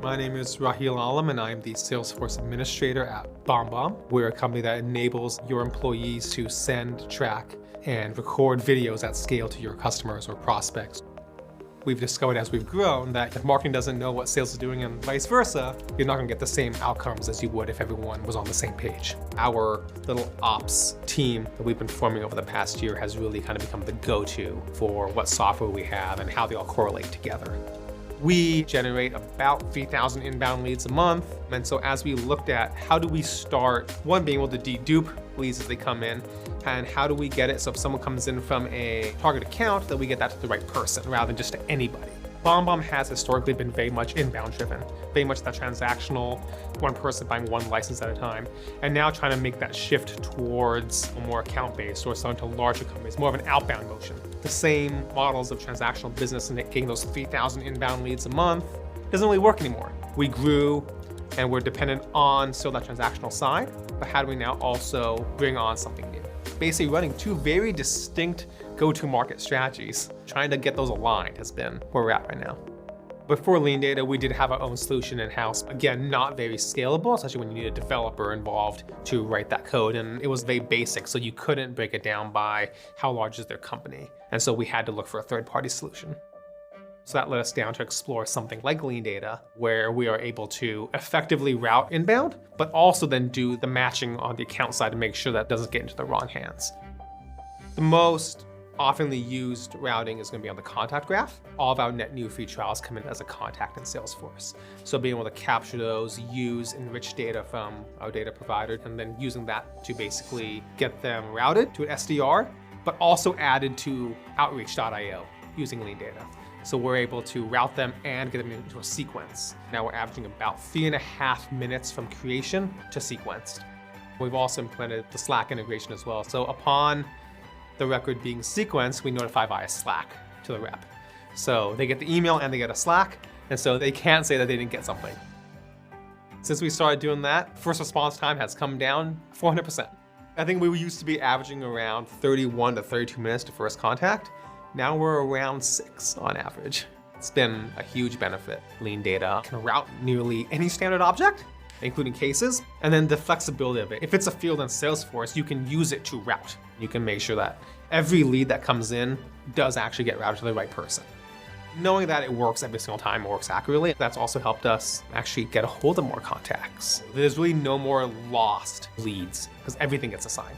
My name is Raheel Alam, and I'm the Salesforce Administrator at BombBomb. We're a company that enables your employees to send, track, and record videos at scale to your customers or prospects. We've discovered as we've grown that if marketing doesn't know what sales is doing and vice versa, you're not gonna get the same outcomes as you would if everyone was on the same page. Our little ops team that we've been forming over the past year has really kind of become the go-to for what software we have and how they all correlate together. We generate about 3,000 inbound leads a month. And so as we looked at how do we start, one, being able to dedupe leads as they come in, and how do we get it so if someone comes in from a target account that we get that to the right person rather than just to anybody. BombBomb has historically been very much inbound driven, very much that transactional, one person buying one license at a time, and now trying to make that shift towards a more account-based or selling to larger companies, more of an outbound motion. The same models of transactional business and getting those 3,000 inbound leads a month doesn't really work anymore. We grew and we're dependent on still that transactional side, but how do we now also bring on something new? Basically running two very distinct go-to-market strategies. Trying to get those aligned has been where we're at right now. Before LeanData, we did have our own solution in-house. Again, not very scalable, especially when you need a developer involved to write that code. And it was very basic, so you couldn't break it down by how large is their company. And so we had to look for a third-party solution. So that led us down to explore something like LeanData, where we are able to effectively route inbound, but also then do the matching on the account side to make sure that doesn't get into the wrong hands. The most oftenly used routing is going to be on the contact graph. All of our net new free trials come in as a contact in Salesforce. So being able to capture those, use enriched data from our data provider, and then using that to basically get them routed to an SDR, but also added to outreach.io using LeanData. So we're able to route them and get them into a sequence. Now we're averaging about 3.5 minutes from creation to sequenced. We've also implemented the Slack integration as well. So upon the record being sequenced, we notify via Slack to the rep. So they get the email and they get a Slack, and so they can't say that they didn't get something. Since we started doing that, first response time has come down 400%. I think we used to be averaging around 31 to 32 minutes to first contact. Now we're around 6 on average. It's been a huge benefit. LeanData can route nearly any standard object, including cases, and then the flexibility of it. If it's a field in Salesforce, you can use it to route. You can make sure that every lead that comes in does actually get routed to the right person. Knowing that it works every single time, it works accurately, that's also helped us actually get a hold of more contacts. There's really no more lost leads because everything gets assigned.